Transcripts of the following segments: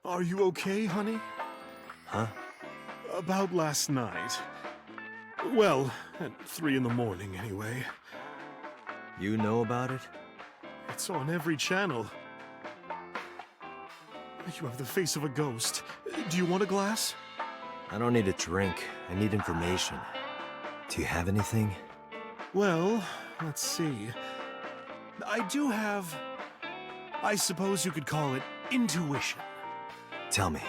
Are you okay, honey? Huh? About last night. Well, at 3 in the morning, anyway. You know about it? It's on every channel. You have the face of a ghost. Do you want a glass? I don't need a drink. I need information. Do you have anything? Well, let's see. I do have... I suppose you could call it intuition. Tell me.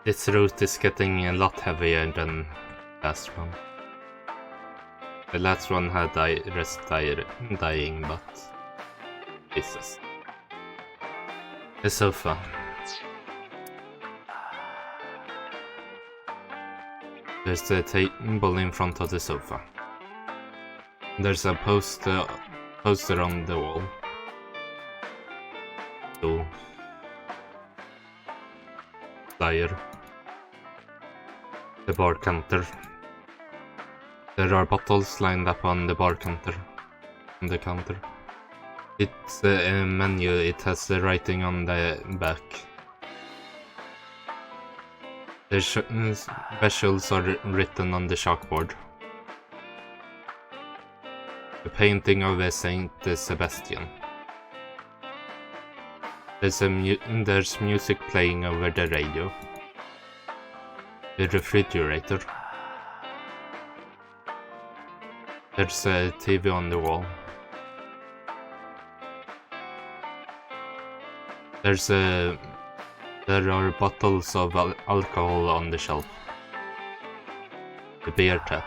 This route is getting a lot heavier than last one. The last one had dying, but Jesus. The sofa. There's a table in front of the sofa. There's a poster on the wall. So, flyer. The bar counter. There are bottles lined up on the bar counter. On the counter. It's a menu. It has the writing on the back. The specials are written on the chalkboard. A painting of Saint Sebastian. There's music playing over the radio. The refrigerator. There's a TV on the wall. There are bottles of alcohol on the shelf. The beer tap.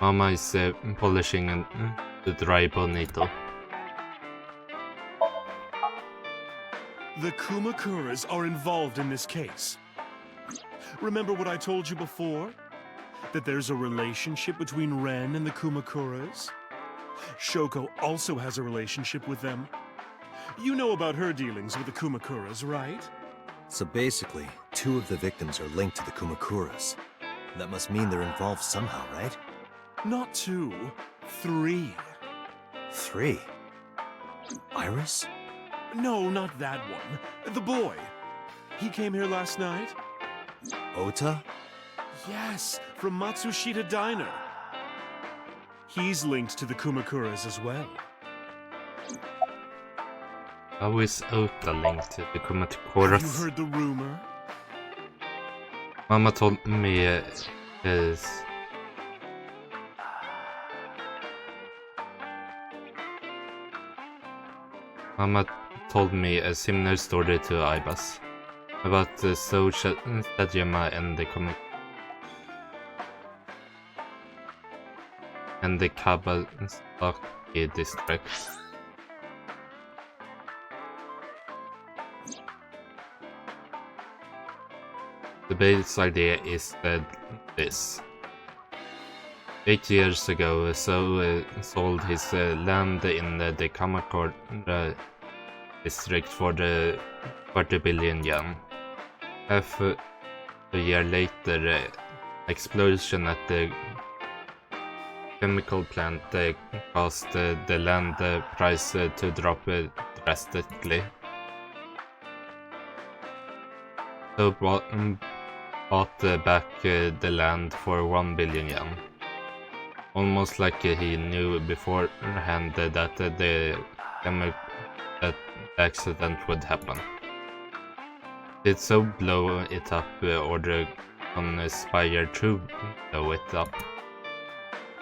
Mama is polishing the dry bonito. The Kumakuras are involved in this case. Remember what I told you before? That there's a relationship between Ren and the Kumakuras? Shoko also has a relationship with them. You know about her dealings with the Kumakuras, right? So basically, 2 of the victims are linked to the Kumakuras. That must mean they're involved somehow, right? Not 2, 3. 3? Iris? No, not that one. The boy. He came here last night? Ota? Yes, from Matsushita Diner. He's linked to the Kumakuras as well. How is Ota linked to the Have you Kumakuras? heard the rumor? Mama told me is Mama told me a similar story to Ibas about the Sajima and the Kabazaki district. The base idea is that this. 8 years ago, So sold his land in the Kamakura district for the 40 billion yen. Half a year later, explosion at the chemical plant caused the land price to drop drastically. So bought back the land for 1 billion yen. Almost like he knew beforehand that the accident would happen. Did so blow it up or the conspire to blow it up?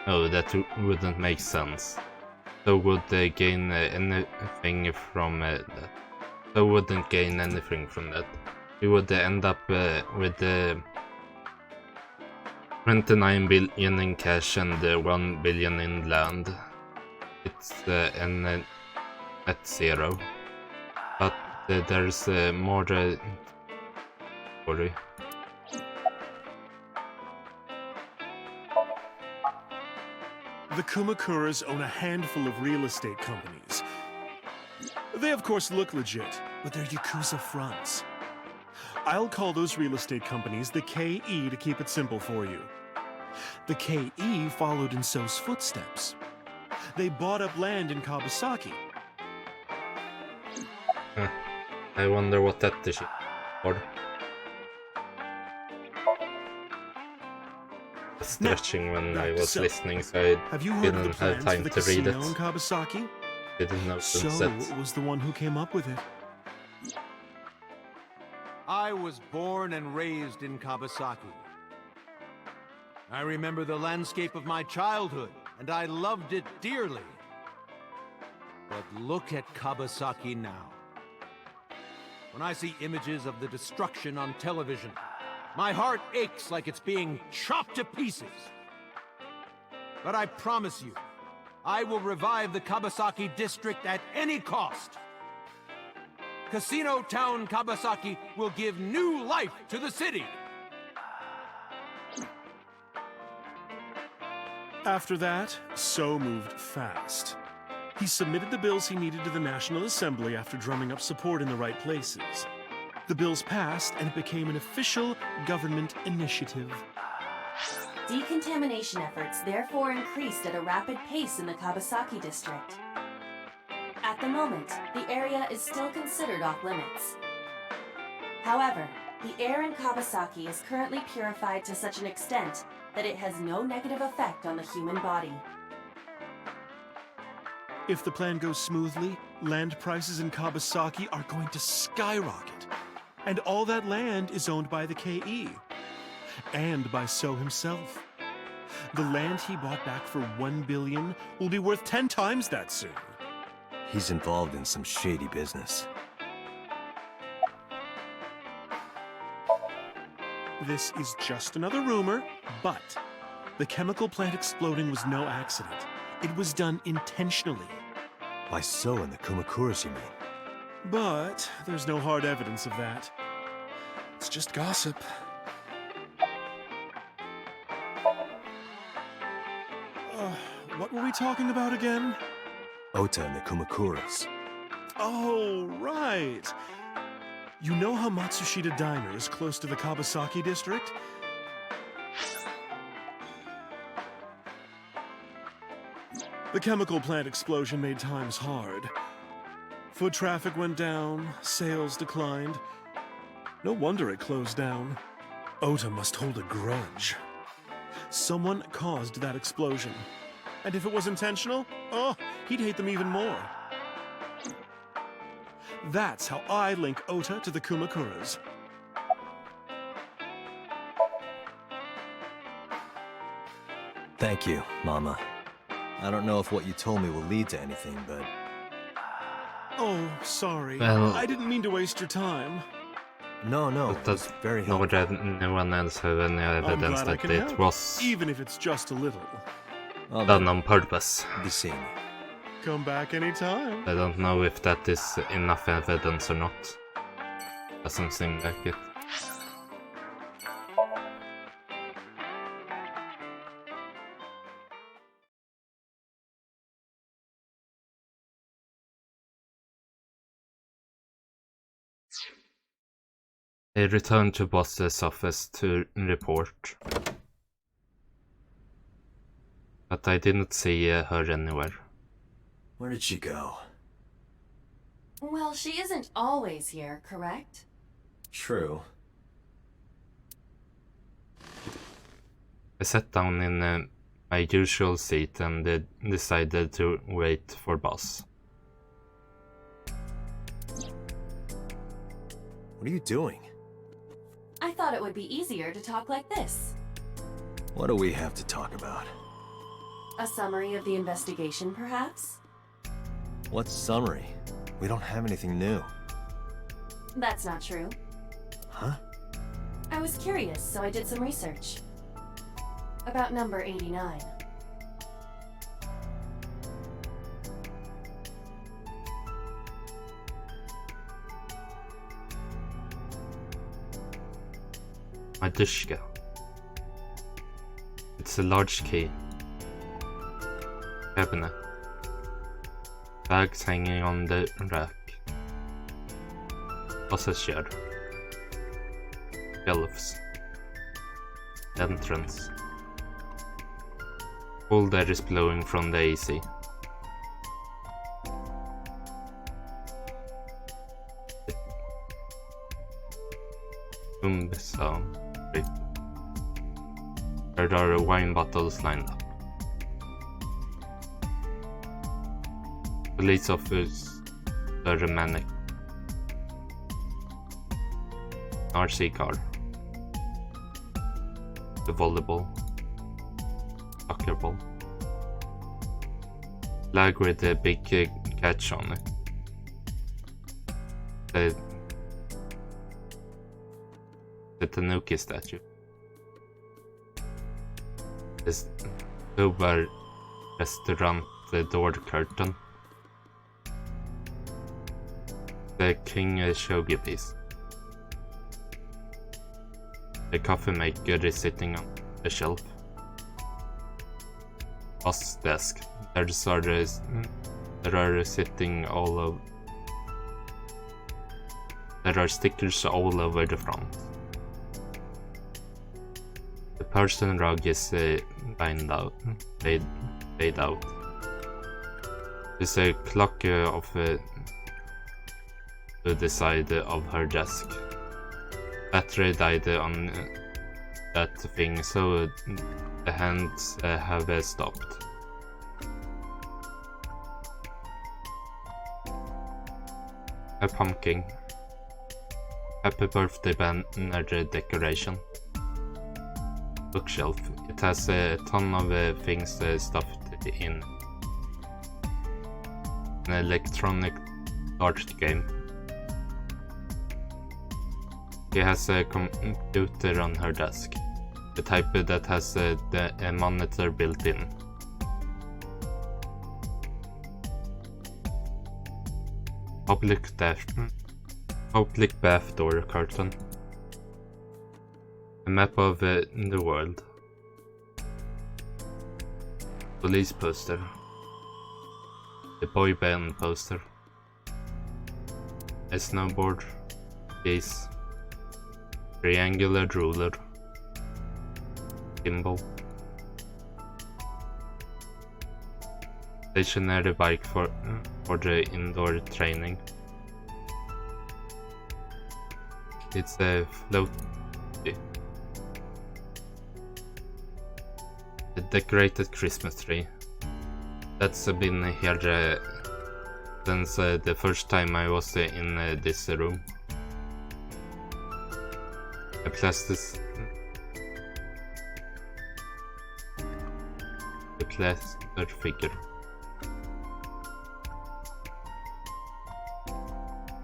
No, that wouldn't make sense. So would they gain anything from that? So wouldn't gain anything from that. We would end up with 29 billion in cash and 1 billion in land. It's an at 0. But there's more story. The Kumakuras own a handful of real estate companies. They of course look legit, but they're Yakuza fronts. I'll call those real estate companies the KE to keep it simple for you. The KE followed in So's footsteps. They bought up land in Kawasaki. I wonder what that is for. Stretching when I was listening, so I Have you heard of the didn't have plans time for the to read casino it. in Kawasaki? Didn't know So that. was the one who came up with it. I was born and raised in Kawasaki. I remember the landscape of my childhood, and I loved it dearly. But look at Kawasaki now. When I see images of the destruction on television, my heart aches like it's being chopped to pieces. But I promise you, I will revive the Kawasaki district at any cost. Casino Town Kawasaki will give new life to the city. After that, So moved fast. He submitted the bills he needed to the National Assembly after drumming up support in the right places. The bills passed, and it became an official government initiative. Decontamination efforts therefore increased at a rapid pace in the Kawasaki district. At the moment, the area is still considered off-limits. However, the air in Kawasaki is currently purified to such an extent that it has no negative effect on the human body. If the plan goes smoothly, land prices in Kawasaki are going to skyrocket. And all that land is owned by the KE. And by So himself. The land he bought back for $1 billion will be worth 10 times that soon. He's involved in some shady business. This is just another rumor, but the chemical plant exploding was no accident. It was done intentionally. By So and the Kumakuras, you mean? But there's no hard evidence of that. It's just gossip. What were we talking about again? Ota and the Kumakuras. Oh, right. You know how Matsushita Diner is close to the Kawasaki district? The chemical plant explosion made times hard. Foot traffic went down, sales declined. No wonder it closed down. Ota must hold a grudge. Someone caused that explosion. And if it was intentional, oh, he'd hate them even more. That's how I link Ota to the Kumakuras. Thank you, Mama. I don't know if what you told me will lead to anything, but... Oh, sorry. Well- I didn't mean to waste your time. No, it But was very no helpful. one else have any I'm evidence glad I that can it help, was even if it's just a little. Well, done on purpose. be seeing you. Come back anytime. I don't know if that is enough evidence or not. Doesn't seem like it. They returned to boss's office to report. But I didn't see her anywhere. Where did she go? Well, she isn't always here, correct? True. I sat down in my usual seat and decided to wait for boss. What are you doing? I thought it would be easier to talk like this. What do we have to talk about? A summary of the investigation, perhaps? What summary? We don't have anything new. That's not true. Huh? I was curious, so I did some research. About number 89. Madushka. It's a large key. Cabinet. Bags hanging on the rack. Boss's chair. Shelves. Entrance. Cold air is blowing from the AC. Sound. There are wine bottles lined up. Police officers are manic. RC car. The volleyball. Soccer ball. Flag with a big catch on it. The Tanuki statue. The Soba restaurant, the door curtain. The king shogi piece. The coffee maker is sitting on a shelf. Boss desk. There are sitting all over. There are stickers all over the front. The person rug is laid out. There's a clock to the side of her desk. Battery died on that thing, so the hands have stopped. A pumpkin. Happy birthday banner decoration. Bookshelf. It has a ton of things stuffed in. An electronic card game. She has a computer on her desk. The type that has a monitor built in. Public bath door curtain. A map of the world. Police poster. The boy band poster. A snowboard. Case. Triangular ruler. Gimbal. Stationary bike for the indoor training. It's a floaty. A decorated Christmas tree. That's been here since the first time I was in this room. A plaster figure.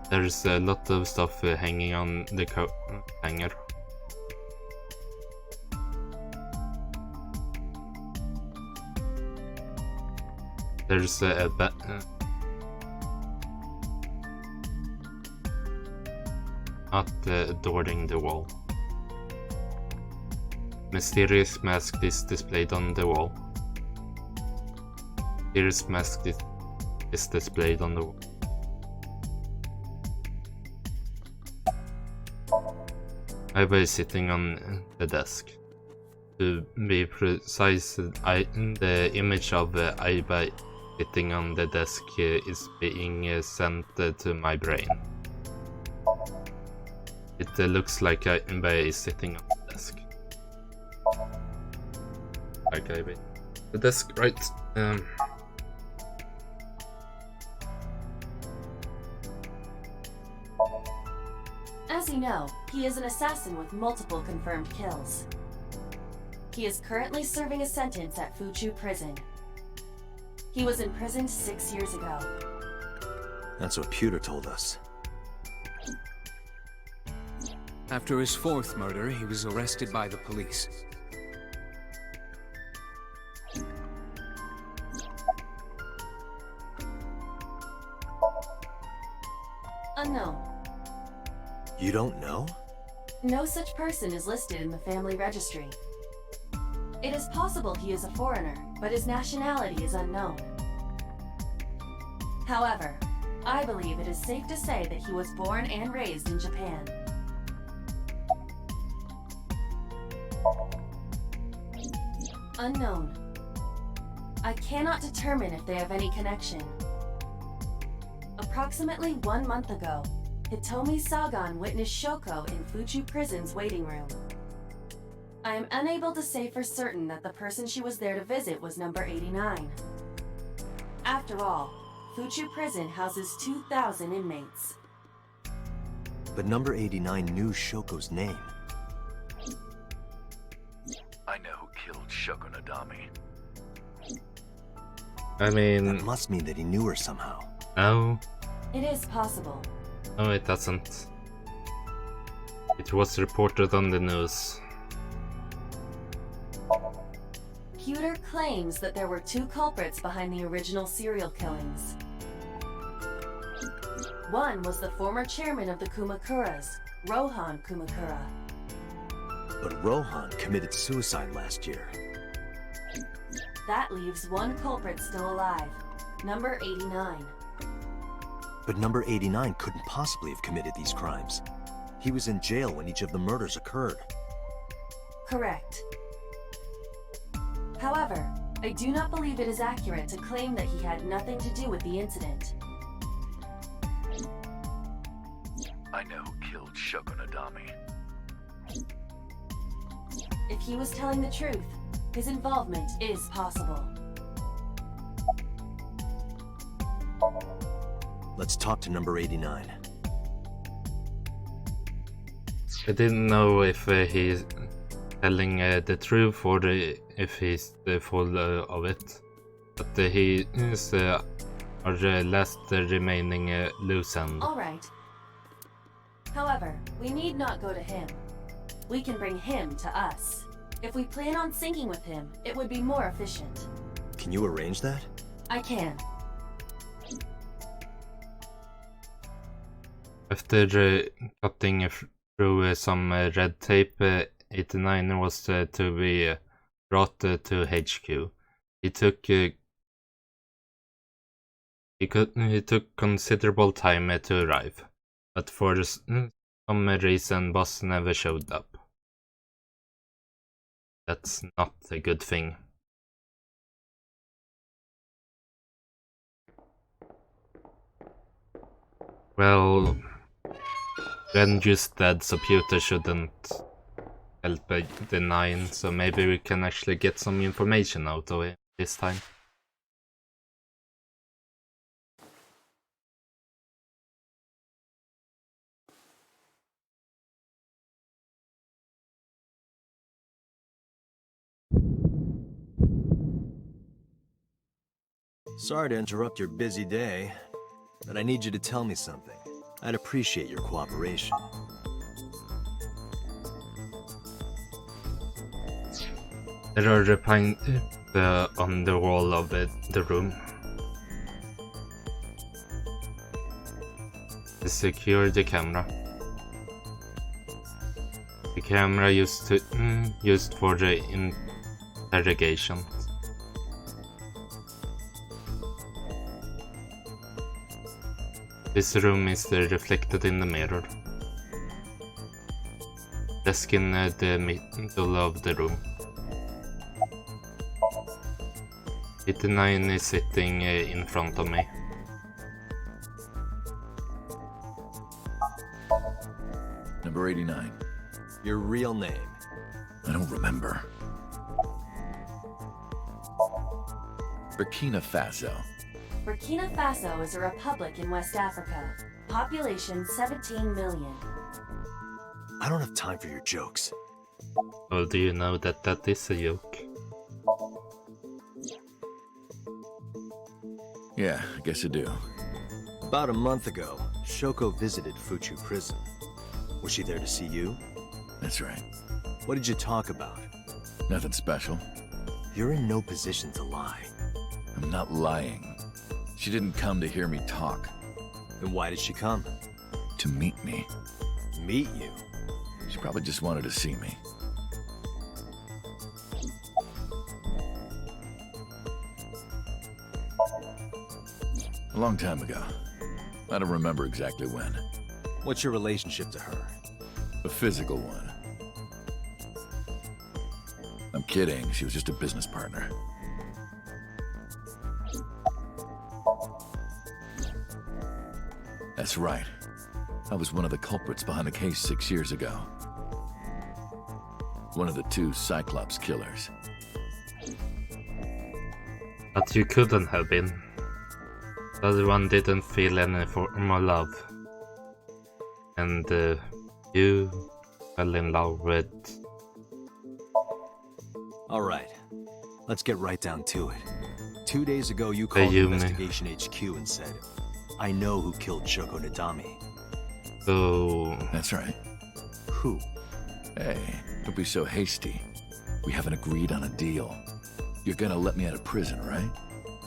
There's a lot of stuff hanging on the hanger. There's a not adorning the wall. Mysterious mask is displayed on the wall. Mysterious mask is displayed on the wall. Aiba is sitting on the desk. To be precise, the image of Aiba sitting on the desk is being sent to my brain. It looks like Aiba is sitting on the desk. Like Aiba. The desk, right? As you know, he is an assassin with multiple confirmed kills. He is currently serving a sentence at Fuchu Prison. He was imprisoned 6 years ago. That's what Pewter told us. After his fourth murder, he was arrested by the police. Unknown. You don't know? No such person is listed in the family registry. It is possible he is a foreigner, but his nationality is unknown. However, I believe it is safe to say that he was born and raised in Japan. Unknown. I cannot determine if they have any connection. Approximately 1 month ago, Hitomi Sagan witnessed Shoko in Fuchu Prison's waiting room. I am unable to say for certain that the person she was there to visit was number 89. After all, Fuchu Prison houses 2,000 inmates. But number 89 knew Shoko's name. I know who killed Shoko Nadami. I mean, That must mean that he knew her somehow. no. It is possible. No, it doesn't. It was reported on the news. Pewter claims that there were 2 culprits behind the original serial killings. One was the former chairman of the Kumakuras, Rohan Kumakura. But Rohan committed suicide last year. That leaves 1 culprit still alive, number 89. But number 89 couldn't possibly have committed these crimes. He was in jail when each of the murders occurred. Correct. However, I do not believe it is accurate to claim that he had nothing to do with the incident. I know who killed Shoko Nadami. If he was telling the truth, his involvement is possible. Let's talk to number 89. I didn't know if he's telling the truth or if he's full of it. But he is our last remaining loose end. Alright. However, we need not go to him. We can bring him to us. If we plan on syncing with him, it would be more efficient. Can you arrange that? I can. After cutting through some red tape, 89 was to be brought to HQ. He took considerable time to arrive, but for some reason, boss never showed up. That's not a good thing. Well, Ren just dead, so Pewter shouldn't help the 9, so maybe we can actually get some information out of it this time. Sorry to interrupt your busy day, but I need you to tell me something. I'd appreciate your cooperation. There are pines on the wall of the room. To secure the camera. The camera used for the interrogation. This room is reflected in the mirror. Desk in the middle of the room. 89 is sitting in front of me. Number 89. Your real name? I don't remember. Burkina Faso. Burkina Faso is a republic in West Africa. Population 17 million. I don't have time for your jokes. Oh, do you know that that is a joke? Yeah, I guess I do. About a month ago, Shoko visited Fuchu Prison. Was she there to see you? That's right. What did you talk about? Nothing special. You're in no position to lie. I'm not lying. She didn't come to hear me talk. Then why did she come? To meet me. Meet you? She probably just wanted to see me. A long time ago. I don't remember exactly when. What's your relationship to her? A physical one. I'm kidding, she was just a business partner. That's right. I was one of the culprits behind the case 6 years ago. One of the 2 Cyclops killers. But you couldn't have been. The other one didn't feel any form of love. And you fell in love with... Alright, let's get right down to it. 2 days ago, you called Investigation HQ and said, I know who killed Shoko Nadami. So... That's right. Who? Hey, don't be so hasty. We haven't agreed on a deal. You're gonna let me out of prison, right?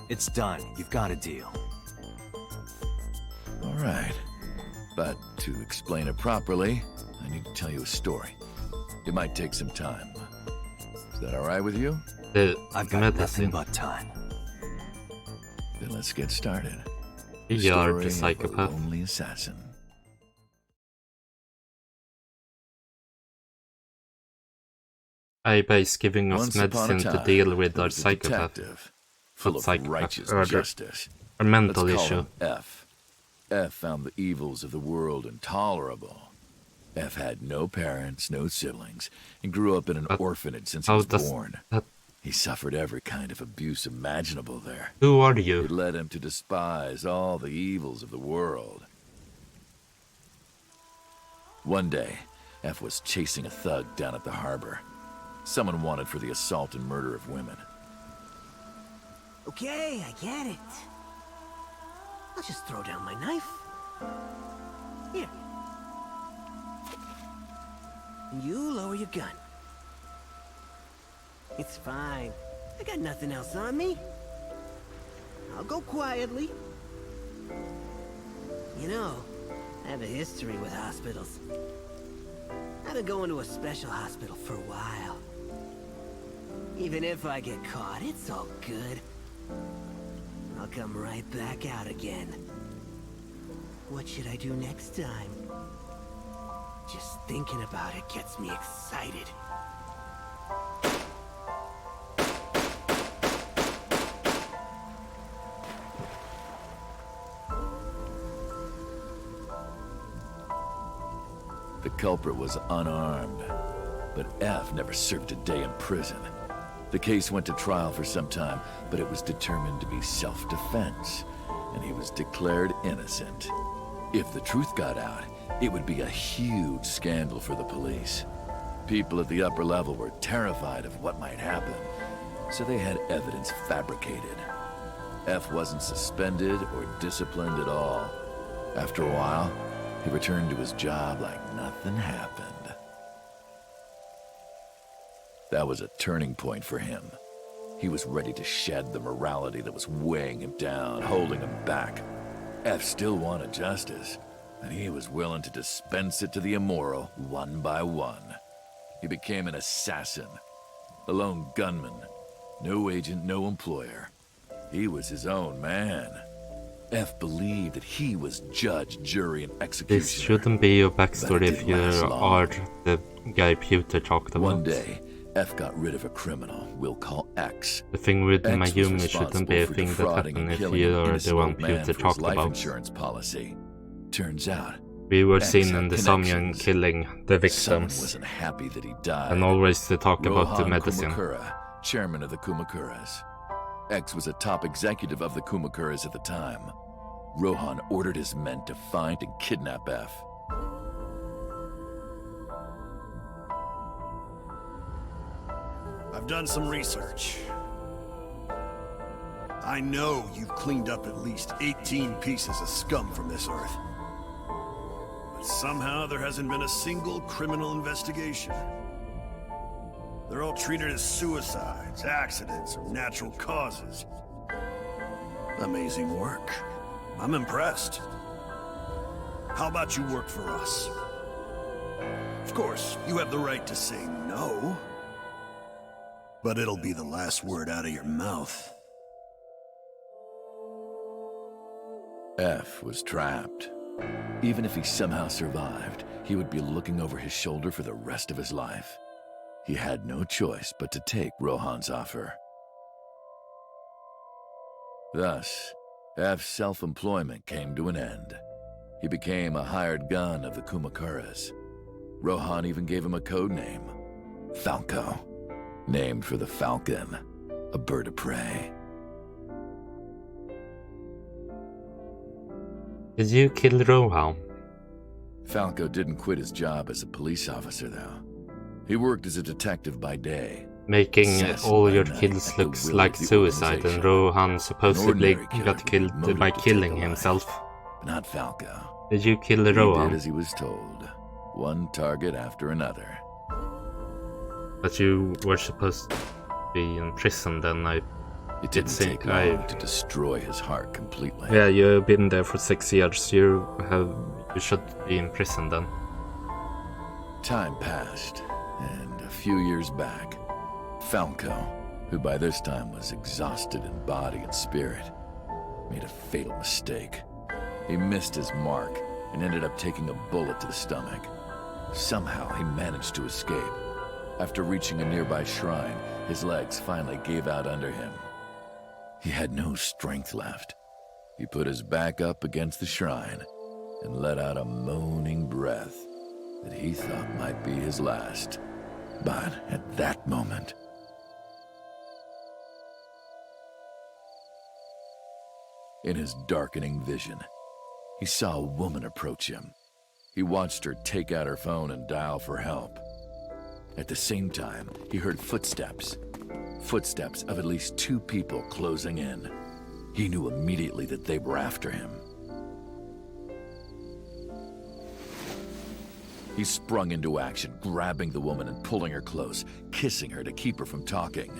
It's done. You've got a deal. All right. But to explain it properly, I need to tell you a story. It might take some time. Is that all right with you? I've got nothing but time. Then let's get started. You're the Story of a psychopath. lonely assassin. Iba giving us Once upon a medicine to time, deal with there our was a psychopath. detective, full Not of psychopath, righteous rather justice. a mental Let's call issue. him F. F found the evils of the world intolerable. F had no parents, no siblings, and grew up in an orphanage since he How was does born. that... He suffered every kind of abuse imaginable there. Who are It you? led him to despise all the evils of the world. One day, F was chasing a thug down at the harbor. Someone wanted for the assault and murder of women. Okay, I get it. I'll just throw down my knife. Here. And you lower your gun. It's fine. I got nothing else on me. I'll go quietly. You know, I have a history with hospitals. I've been going to a special hospital for a while. Even if I get caught, it's all good. I'll come right back out again. What should I do next time? Just thinking about it gets me excited. The culprit was unarmed, but F never served a day in prison. The case went to trial for some time, but it was determined to be self-defense, and he was declared innocent. If the truth got out, it would be a huge scandal for the police. People at the upper level were terrified of what might happen, so they had evidence fabricated. F wasn't suspended or disciplined at all. After a while, he returned to his job like nothing happened. That was a turning point for him. He was ready to shed the morality that was weighing him down, holding him back. F still wanted justice, and he was willing to dispense it to the immoral one by one. He became an assassin, a lone gunman, no agent, no employer. He was his own man. F believed that he was judge, jury, and executioner. This shouldn't be your But backstory it if didn't you last long. are the guy Pewter talked about. One day, F got rid of a criminal we'll call X. The thing with X was Mayumi shouldn't be a responsible for thing that defrauding happened and if killing you an are the innocent one old man Pewter for his talked life about. insurance policy. Turns out, We were X seen had in the Somnium connections. killing the someone victims. wasn't happy that he died. And always to talk about the Rohan medicine. Kumakura, chairman of the Kumakuras. X was a top executive of the Kumakuras at the time. Rohan ordered his men to find and kidnap F. I've done some research. I know you've cleaned up at least 18 pieces of scum from this earth. But somehow there hasn't been a single criminal investigation. They're all treated as suicides, accidents, or natural causes. Amazing work. I'm impressed. How about you work for us? Of course, you have the right to say no. But it'll be the last word out of your mouth. F was trapped. Even if he somehow survived, he would be looking over his shoulder for the rest of his life. He had no choice but to take Rohan's offer. Thus, F's self-employment came to an end. He became a hired gun of the Kumakuras. Rohan even gave him a code name, Falco, named for the falcon, a bird of prey. Did you kill Rohan? Falco didn't quit his job as a police officer, though. He worked as a detective by day, Making assassin all by your night kills at the looks will like of the suicide, and organization. Rohan supposedly ordinary killer got killed motivated by to take killing a life. himself. Not Falco. Did you kill He did Rohan? as he was told, one target after another. But you were supposed to be in prison then. It didn't think take long to destroy his heart completely. Yeah, you've been there for 6 years. You should be in prison then. Time passed, and a few years back, Falco, who by this time was exhausted in body and spirit, made a fatal mistake. He missed his mark and ended up taking a bullet to the stomach. Somehow he managed to escape. After reaching a nearby shrine, his legs finally gave out under him. He had no strength left. He put his back up against the shrine and let out a moaning breath that he thought might be his last. But at that moment, in his darkening vision, he saw a woman approach him. He watched her take out her phone and dial for help. At the same time, he heard footsteps. Footsteps of at least 2 people closing in. He knew immediately that they were after him. He sprung into action, grabbing the woman and pulling her close, kissing her to keep her from talking.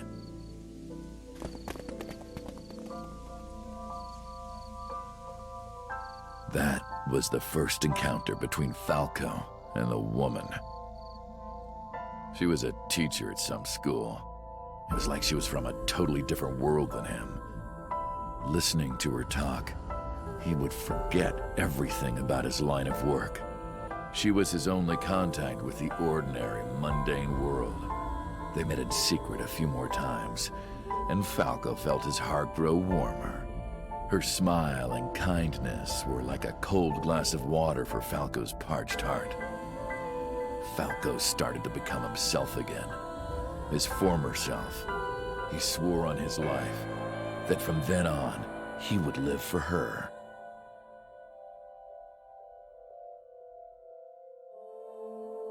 That was the first encounter between Falco and the woman. She was a teacher at some school. It was like she was from a totally different world than him. Listening to her talk, he would forget everything about his line of work. She was his only contact with the ordinary, mundane world. They met in secret a few more times, and Falco felt his heart grow warmer. Her smile and kindness were like a cold glass of water for Falco's parched heart. Falco started to become himself again, his former self. He swore on his life that from then on, he would live for her.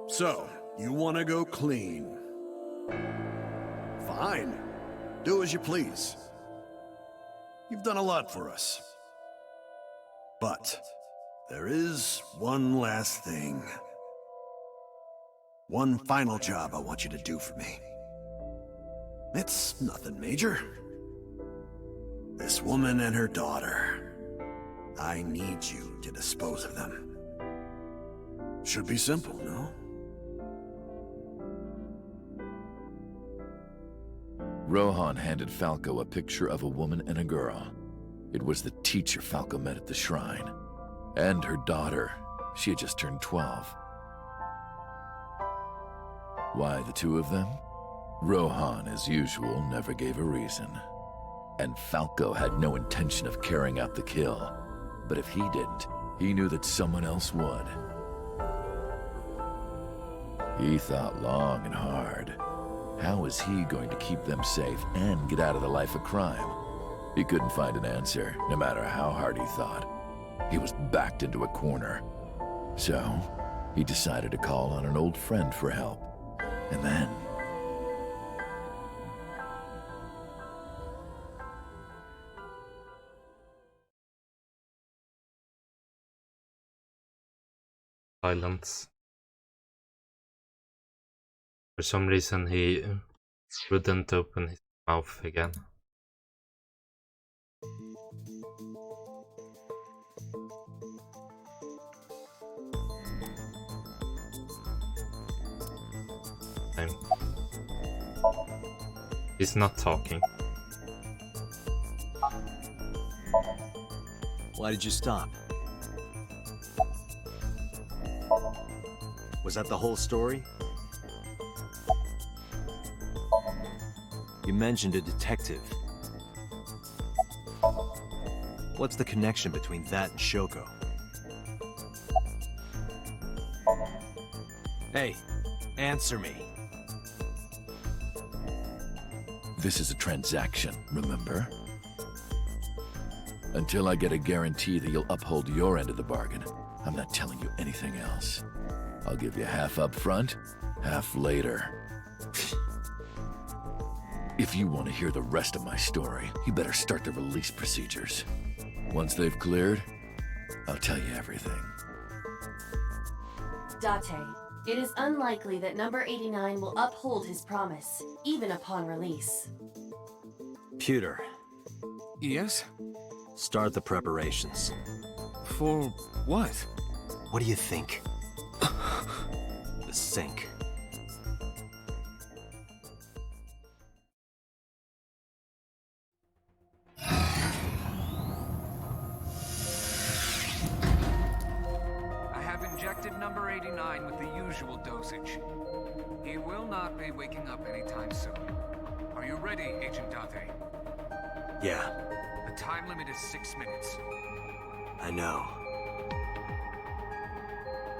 So, you want to go clean? Fine. Do as you please. You've done a lot for us. But there is one last thing. One final job I want you to do for me. It's nothing major. This woman and her daughter. I need you to dispose of them. Should be simple, no? Rohan handed Falco a picture of a woman and a girl. It was the teacher Falco met at the shrine. And her daughter. She had just turned 12. Why the 2 of them? Rohan, as usual, never gave a reason. And Falco had no intention of carrying out the kill. But if he didn't, he knew that someone else would. He thought long and hard. How was he going to keep them safe and get out of the life of crime? He couldn't find an answer, no matter how hard he thought. He was backed into a corner. So, he decided to call on an old friend for help. And then... Silence. For some reason he wouldn't open his mouth again. He's not talking. Why did you stop? Was that the whole story? You mentioned a detective. What's the connection between that and Shoko? Hey, answer me. This is a transaction, remember? Until I get a guarantee that you'll uphold your end of the bargain, I'm not telling you anything else. I'll give you half up front, half later. If you want to hear the rest of my story, you better start the release procedures. Once they've cleared, I'll tell you everything. Date, it is unlikely that number 89 will uphold his promise, even upon release. Pewter, Yes? start the preparations. For what? What do you think? The sink. I have injected number 89 with the usual dosage. He will not be waking up anytime soon. Are you ready, Agent Date? Yeah, The time limit is 6 minutes. I know.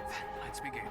Then let's begin.